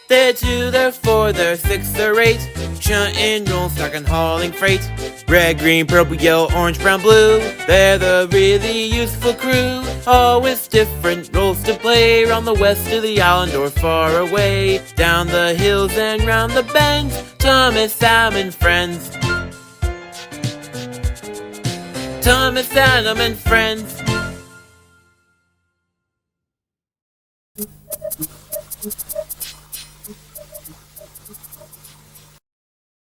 They're two, they're four, they're six, they're eight. Shunting, roll, stacking, hauling freight. Red, green, purple, yellow, orange, brown, blue. They're the really useful crew. Always different roles to play. Round the west of the island or far away. Down the hills and round the bends. Thomas, Sam, and friends. Thomas, Adam, and friends.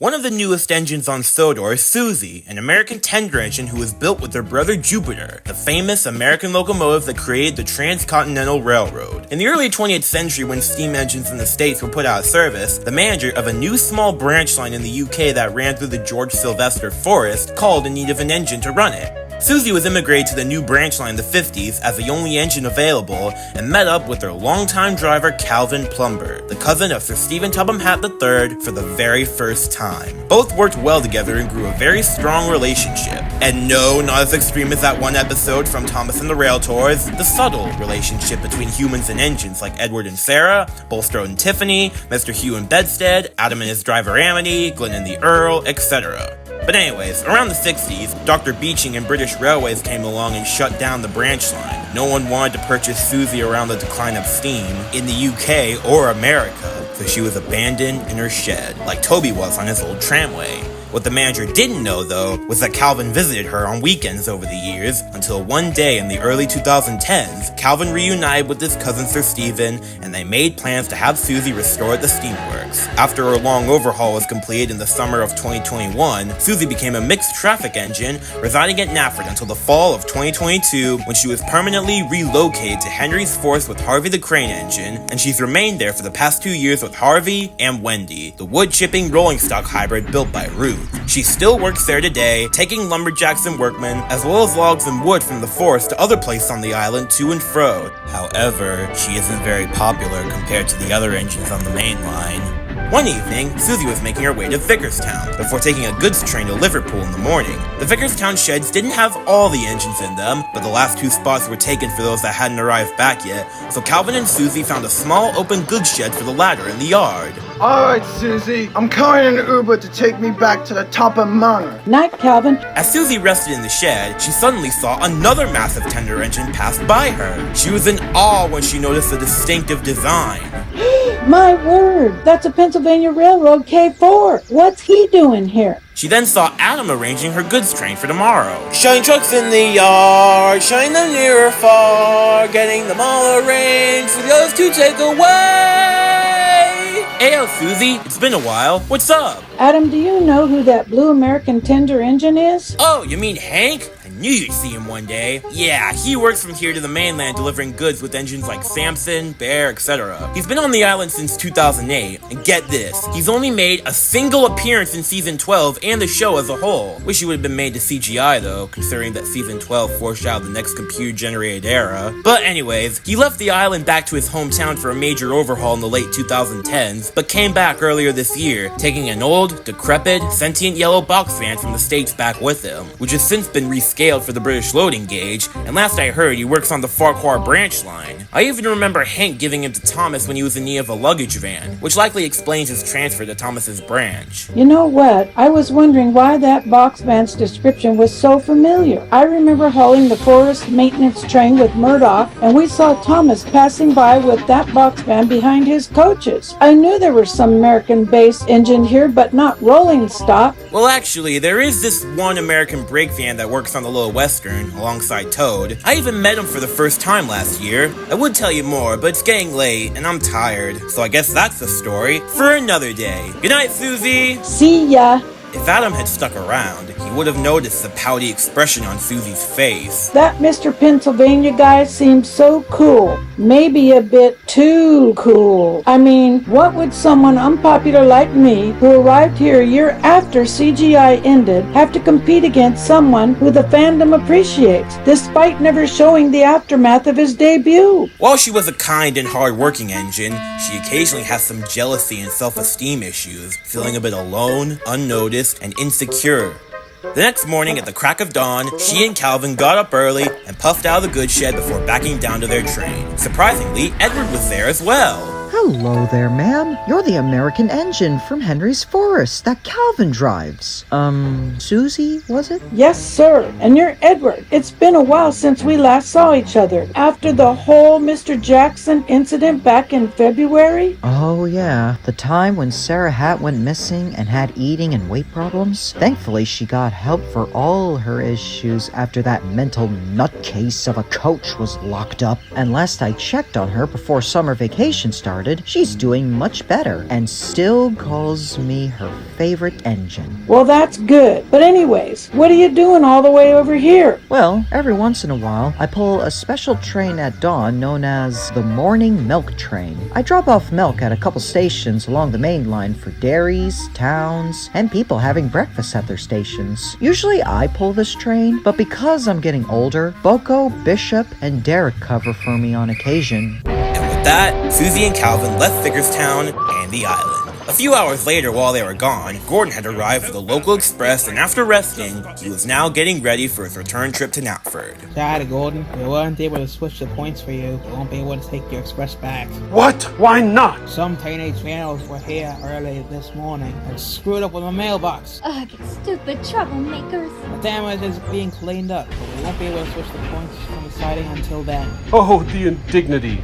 One of the newest engines on Sodor is Susie, an American tender engine who was built with their brother Jupiter, the famous American locomotive that created the Transcontinental Railroad. In the early 20th century, when steam engines in the States were put out of service, the manager of a new small branch line in the UK that ran through the George Sylvester Forest called in need of an engine to run it. Susie was immigrated to the new branch line in the 50s as the only engine available and met up with their longtime driver Calvin Plumber, the cousin of Sir Stephen Topham Hatt III, for the very first time. Both worked well together and grew a very strong relationship. And no, not as extreme as that one episode from Thomas and the Rail Tours, the subtle relationship between humans and engines like Edward and Sarah, Bulstrode and Tiffany, Mr. Hugh and Bedstead, Adam and his driver Amity, Glenn and the Earl, etc. But anyways, around the 60s, Dr. Beeching and British Railways came along and shut down the branch line. No one wanted to purchase Susie around the decline of steam in the UK or America, so she was abandoned in her shed, like Toby was on his old tramway. What the manager didn't know, though, was that Calvin visited her on weekends over the years, until one day in the early 2010s, Calvin reunited with his cousin Sir Stephen, and they made plans to have Susie restored at the steamworks. After her long overhaul was completed in the summer of 2021, Susie became a mixed traffic engine, residing at Nafford until the fall of 2022, when she was permanently relocated to Henry's Force with Harvey the crane engine, and she's remained there for the past 2 years with Harvey and Wendy, the wood-chipping rolling stock hybrid built by Ruth. She still works there today, taking lumberjacks and workmen, as well as logs and wood from the forest to other places on the island to and fro. However, she isn't very popular compared to the other engines on the main line. One evening, Susie was making her way to Vickerstown before taking a goods train to Liverpool in the morning. The Vickerstown sheds didn't have all the engines in them, but the last 2 spots were taken for those that hadn't arrived back yet, so Calvin and Susie found a small open goods shed for the latter in the yard. Alright, Susie, I'm calling an Uber to take me back to the top of Manor. Night, Calvin. As Susie rested in the shed, she suddenly saw another massive tender engine pass by her. She was in awe when she noticed the distinctive design. My word, that's a Pennsylvania Railroad K4. What's he doing here? She then saw Adam arranging her goods train for tomorrow. Shine trucks in the yard, shine them near or far, getting them all arranged for the others to take away. Ayo, Susie, it's been a while. What's up? Adam, do you know who that blue American tender engine is? Oh, you mean Hank? I knew you'd see him one day. Yeah, he works from here to the mainland delivering goods with engines like Samson, Bear, etc. He's been on the island since 2008, and get this, he's only made a single appearance in Season 12 and the show as a whole. Wish he would have been made to CGI though, considering that Season 12 foreshadowed the next computer-generated era. But anyways, he left the island back to his hometown for a major overhaul in the late 2010s, but came back earlier this year, taking an old, decrepit, sentient yellow box van from the States back with him, which has since been rescaled for the British loading gauge, and last I heard he works on the Farquhar branch line. I even remember Hank giving him to Thomas when he was in need of a luggage van, which likely explains his transfer to Thomas's branch. You know what? I was wondering why that box van's description was so familiar. I remember hauling the forest maintenance train with Murdoch, and we saw Thomas passing by with that box van behind his coaches. I knew there was some American-based engine here, but not rolling stock. Well, actually, there is this one American brake van that works on the Little Western, alongside Toad. I even met him for the first time last year. I would tell you more, but it's getting late, and I'm tired, so I guess that's the story for another day. Good night, Susie! See ya! If Adam had stuck around, he would have noticed the pouty expression on Susie's face. That Mr. Pennsylvania guy seems so cool. Maybe a bit too cool. I mean, what would someone unpopular like me, who arrived here a year after CGI ended, have to compete against someone who the fandom appreciates, despite never showing the aftermath of his debut? While she was a kind and hard-working engine, she occasionally has some jealousy and self-esteem issues, feeling a bit alone, unnoticed, and insecure. The next morning at the crack of dawn, she and Calvin got up early and puffed out of the goods shed before backing down to their train. Surprisingly, Edward was there as well. Hello there, ma'am. You're the American engine from Henry's Forest that Calvin drives. Susie, was it? Yes, sir. And you're Edward. It's been a while since we last saw each other. After the whole Mr. Jackson incident back in February? Oh, yeah. The time when Sarah Hatt went missing and had eating and weight problems. Thankfully, she got help for all her issues after that mental nutcase of a coach was locked up. And last I checked on her before summer vacation started, she's doing much better and still calls me her favorite engine. Well, that's good. But anyways, what are you doing all the way over here? Well, every once in a while, I pull a special train at dawn known as the Morning Milk Train. I drop off milk at a couple stations along the main line for dairies, towns, and people having breakfast at their stations. Usually I pull this train, but because I'm getting older, Boko, Bishop, and Derek cover for me on occasion. With that, Susie and Calvin left Vickerstown and the island. A few hours later, while they were gone, Gordon had arrived with a local express, and after resting, he was now getting ready for his return trip to Knapford. Sorry, Gordon. We weren't able to switch the points for you. We won't be able to take your express back. What? Why not? Some teenage vandals were here early this morning and screwed up with my mailbox. Ugh, stupid troublemakers. The damage is being cleaned up, but we won't be able to switch the points from the sighting until then. Oh, the indignity.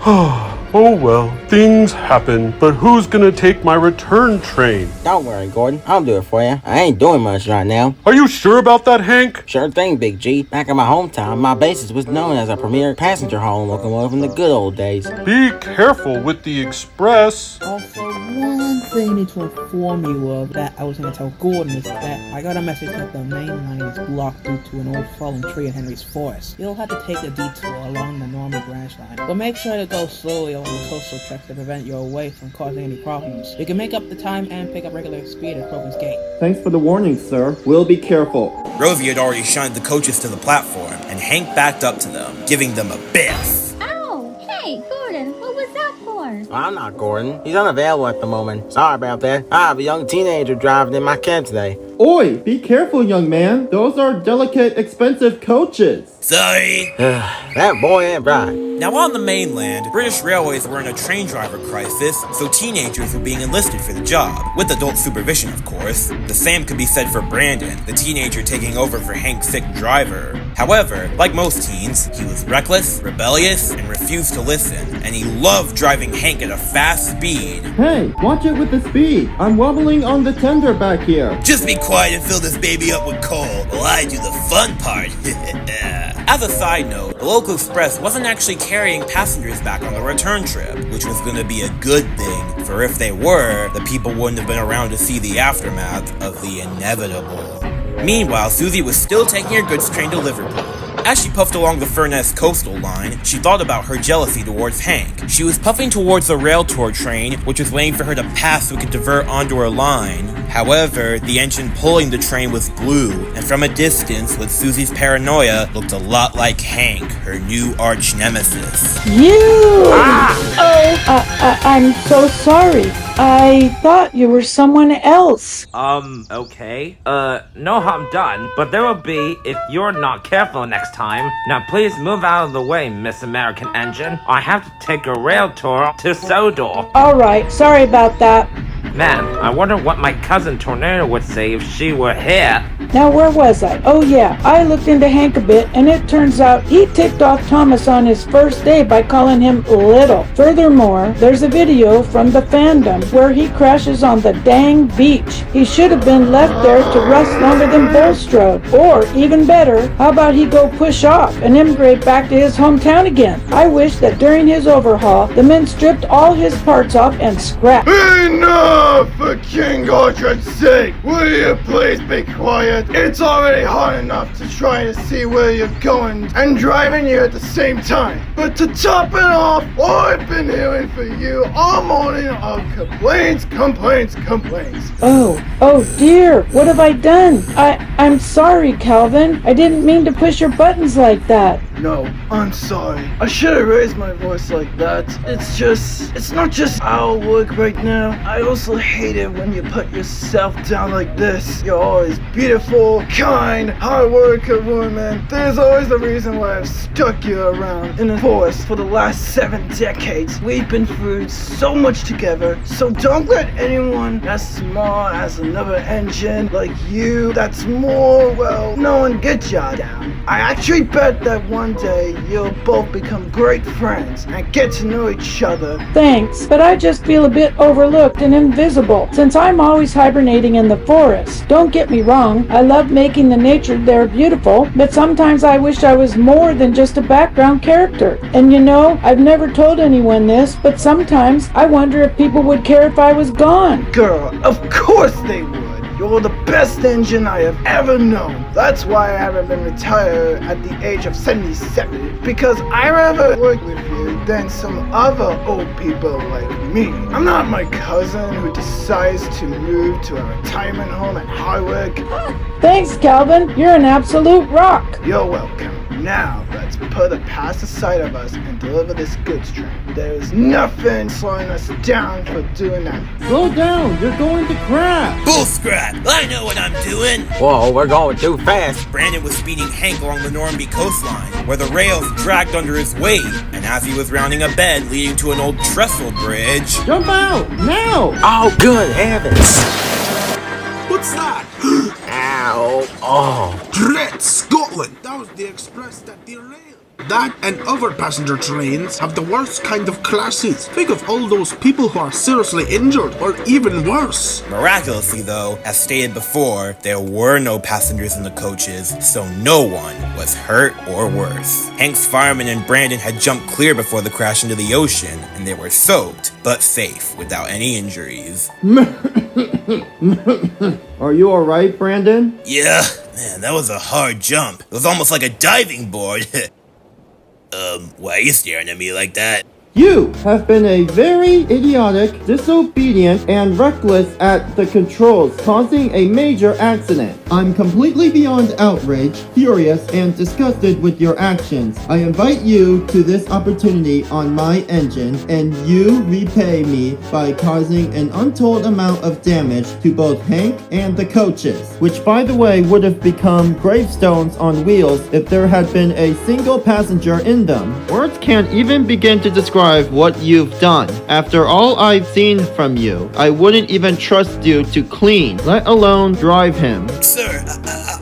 Oh well, things happen, but who's gonna take my return train? Don't worry, Gordon. I'll do it for you. I ain't doing much right now. Are you sure about that, Hank? Sure thing, Big G. Back in my hometown, my basis was known as a premier passenger hauling locomotive in the good old days. Be careful with the express. Also, one thing I need to inform you of that I was going to tell Gordon is that I got a message that the main line is blocked due to an old fallen tree in Henry's Forest. You'll have to take a detour along the Normie branch line, but make sure to go slowly over the coastal tracks to prevent your way from causing any problems. You can make up the time and pick up regular speed at Crocus Gate. Thanks for the warning, sir. We'll be careful. Rosie had already shunned the coaches to the platform, and Hank backed up to them, giving them a biff. Ow! Hey, Gordon, what was that for? I'm not Gordon. He's unavailable at the moment. Sorry about that. I have a young teenager driving in my cab today. Oi, be careful, young man. Those are delicate, expensive coaches. Sorry. That boy ain't right. Now on the mainland, British Railways were in a train driver crisis, so teenagers were being enlisted for the job, with adult supervision of course. The same could be said for Brandon, the teenager taking over for Hank's sick driver. However, like most teens, he was reckless, rebellious, and refused to listen, and he loved driving Hank at a fast speed. Hey, watch it with the speed. I'm wobbling on the tender back here. Just be quiet and fill this baby up with coal, while I do the fun part. As a side note, the local express wasn't actually carrying passengers back on the return trip, which was going to be a good thing, for if they were, the people wouldn't have been around to see the aftermath of the inevitable. Meanwhile, Susie was still taking her goods train to Liverpool. As she puffed along the Furness coastal line, she thought about her jealousy towards Hank. She was puffing towards the rail tour train, which was waiting for her to pass so it could divert onto her line. However, the engine pulling the train was blue, and from a distance, with Susie's paranoia, looked a lot like Hank, her new arch nemesis. You! I'm so sorry. I thought you were someone else. Okay. No harm done, but there will be if you're not careful next time. Now please move out of the way, Miss American Engine. I have to take a rail tour to Sodor. Alright, sorry about that. Man, I wonder what my cousin Tornado would say if she were here. Now where was I? Oh yeah, I looked into Hank a bit, and it turns out he ticked off Thomas on his first day by calling him little. Furthermore, there's a video from the fandom where he crashes on the dang beach. He should have been left there to rust longer than Bulstrode. Or, even better, how about he go push off and immigrate back to his hometown again? I wish that during his overhaul, the men stripped all his parts off and scrapped. Enough! For King Orchard's sake, will you please be quiet? It's already hard enough to try to see where you're going and driving you at the same time. But to top it off, all I've been hearing for you all morning are complaints. Oh dear, what have I done? I'm sorry, Calvin. I didn't mean to push your buttons like that. No, I'm sorry. I should have raised my voice like that. It's not just our work right now. I also hate it when you put yourself down like this. You're always beautiful, kind, hard worker woman. There's always a reason why I've stuck you around in the forest for the last 7 decades. We've been through so much together, so don't let anyone as small as another engine like you that's more, well, known get ya down. I actually bet that one day you'll both become great friends and get to know each other. Thanks, but I just feel a bit overlooked and invisible since I'm always hibernating in the forest. Don't get me wrong, I love making the nature there beautiful, but sometimes I wish I was more than just a background character. And you know, I've never told anyone this, but sometimes I wonder if people would care if I was gone. Girl, of course they would. You're the best engine I have ever known. That's why I haven't been retired at the age of 77. Because I rather work with you than some other old people like me. I'm not my cousin who decides to move to a retirement home at Hardwick. Thanks, Calvin. You're an absolute rock. You're welcome. Now, let's put the past aside of us and deliver this goods train. There's nothing slowing us down for doing that. Slow down, you're going to crash. Bull scrap! I know what I'm doing! Whoa, we're going too fast. Brandon was speeding Hank along the Normandy coastline, where the rails dragged under his weight, and as he was rounding a bend leading to an old trestle bridge... Jump out, now! Oh, good heavens. What's that? Ow. Oh. Dread Scotland! That was the express that derailed. That and other passenger trains have the worst kind of crashes. Think of all those people who are seriously injured, or even worse. Miraculously though, as stated before, there were no passengers in the coaches, so no one was hurt or worse. Hank's fireman and Brandon had jumped clear before the crash into the ocean, and they were soaked, but safe, without any injuries. Are you alright, Brandon? Yeah, man, that was a hard jump. It was almost like a diving board. Why are you staring at me like that? You have been a very idiotic, disobedient, and reckless at the controls, causing a major accident. I'm completely beyond outrage, furious, and disgusted with your actions. I invite you to this opportunity on my engine, and you repay me by causing an untold amount of damage to both Hank and the coaches, which by the way would have become gravestones on wheels if there had been a single passenger in them. Words can't even begin to describe what you've done. After all I've seen from you, I wouldn't even trust you to clean, let alone drive him. Sir,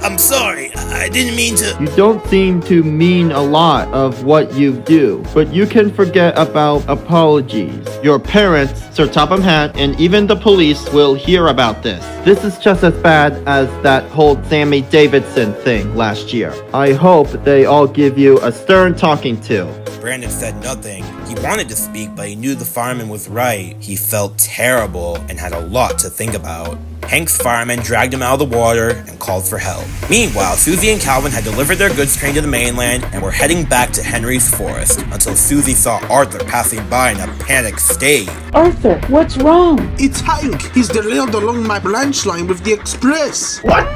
I'm sorry. I didn't mean to... You don't seem to mean a lot of what you do, but you can forget about apologies. Your parents, Sir Topham Hatt, and even the police will hear about this. This is just as bad as that whole Sammy Davidson thing last year. I hope they all give you a stern talking to. Brandon said nothing. He wanted to speak, but he knew the fireman was right. He felt terrible and had a lot to think about. Hank's fireman dragged him out of the water and called for help. Meanwhile, Susie and Calvin had delivered their goods train to the mainland and were heading back to Henry's forest until Susie saw Arthur passing by in a panicked state. Arthur, what's wrong? It's Hank! He's derailed along my branch line with the express! What?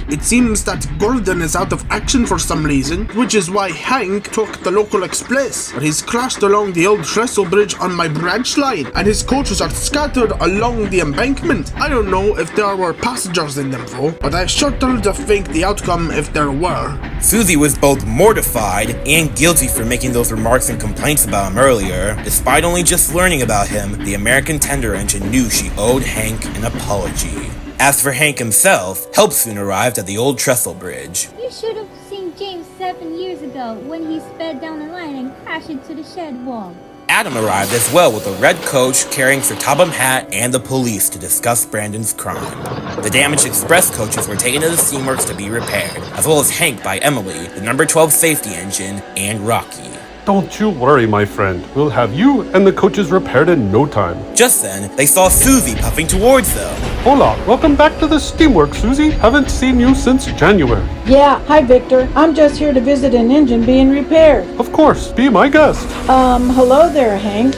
It seems that Gordon is out of action for some reason, which is why Hank took the local express. But he's crashed along the old trestle bridge on my branch line, and his coaches are scattered along the embankment. I don't know if there were passengers in them though, but I shudder to think the outcome if there were. Susie was both mortified and guilty for making those remarks and complaints about him earlier. Despite only just learning about him, the American tender engine knew she owed Hank an apology. As for Hank himself, help soon arrived at the old trestle bridge. You should have seen James 7 years ago when he sped down the line and crashed into the shed wall. Adam arrived as well with a red coach carrying Sir Topham Hatt and the police to discuss Brandon's crime. The damaged express coaches were taken to the steamworks to be repaired, as well as Hank by Emily, the number 12 safety engine, and Rocky. Don't you worry, my friend. We'll have you and the coaches repaired in no time. Just then, they saw Susie puffing towards them. Hola, welcome back to the steamworks, Susie. Haven't seen you since January. Yeah, hi Victor. I'm just here to visit an engine being repaired. Of course, be my guest. Hello there, Hank.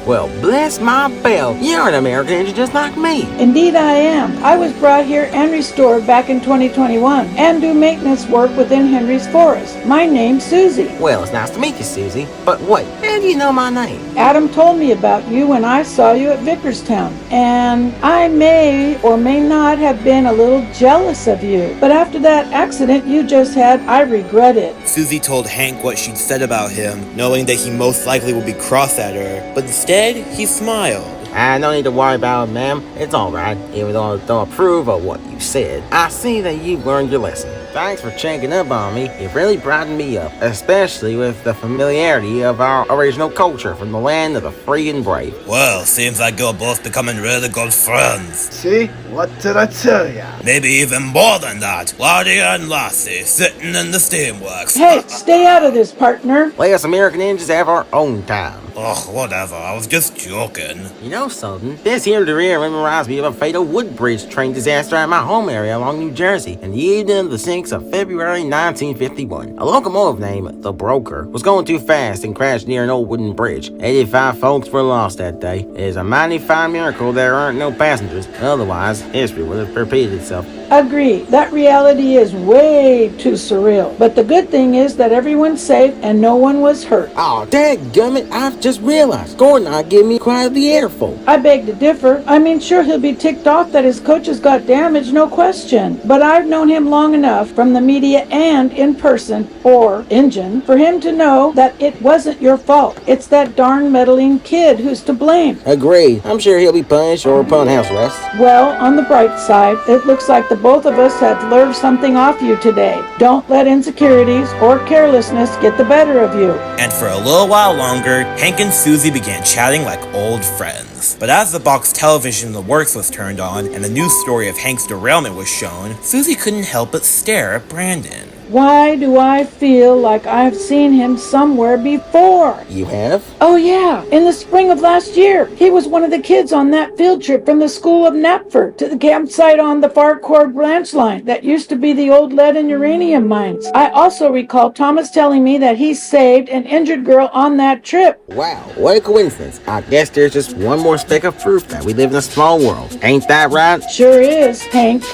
Well, bless my bell. You're an American engine just like me. Indeed I am. I was brought here and restored back in 2021 and do maintenance work within Henry's Forest. My name's Susie. Well, it's nice to meet you, Susie. But wait, how do you know my name? Adam told me about you when I saw you at Vickerstown, and I may or may not have been a little jealous of you. But after that accident you just had, I regret it. Susie told Hank what she'd said about him, knowing that he most likely would be cross at her, but instead, he smiled. No need to worry about it, ma'am. It's alright, even though I don't approve of what you said. I see that you've learned your lesson. Thanks for checking up on me. It really brightened me up, especially with the familiarity of our original culture from the land of the free and brave. Well, seems like you're both becoming really good friends. See? What did I tell ya? Maybe even more than that. Lottie and Lassie sitting in the steamworks. Hey, stay out of this, partner. Let us American ninjas have our own time. Ugh, whatever. I was just joking. You know something? This here career reminds me of a fatal Woodbridge train disaster at my home area along New Jersey in the evening of the 6th of February 1951. A locomotive named the Broker was going too fast and crashed near an old wooden bridge. 85 folks were lost that day. It is a mighty fine miracle there aren't no passengers. Otherwise, history would have repeated itself. Agree. That reality is way too surreal. But the good thing is that everyone's safe and no one was hurt. Aw, dadgummit, I've just realized Gordon and I give me quite the airful. I beg to differ. I mean, sure, he'll be ticked off that his coaches got damaged, no question. But I've known him long enough from the media and in person, or engine, for him to know that it wasn't your fault. It's that darn meddling kid who's to blame. Agreed. I'm sure he'll be punished or put on house arrest. Well, on the bright side, it looks like the both of us have learned something off you today. Don't let insecurities or carelessness get the better of you. And for a little while longer, Hank and Susie began chatting like old friends. But as the box television in the works was turned on and the news story of Hank's derailment was shown, Susie couldn't help but stare at Brandon. Why do I feel like I've seen him somewhere before? You have? Oh yeah, in the spring of last year. He was one of the kids on that field trip from the school of Knapford to the campsite on the Farquhar branch line that used to be the old lead and uranium mines. I also recall Thomas telling me that he saved an injured girl on that trip. Wow, what a coincidence. I guess there's just one more speck of proof that we live in a small world. Ain't that right? Sure is, Hank.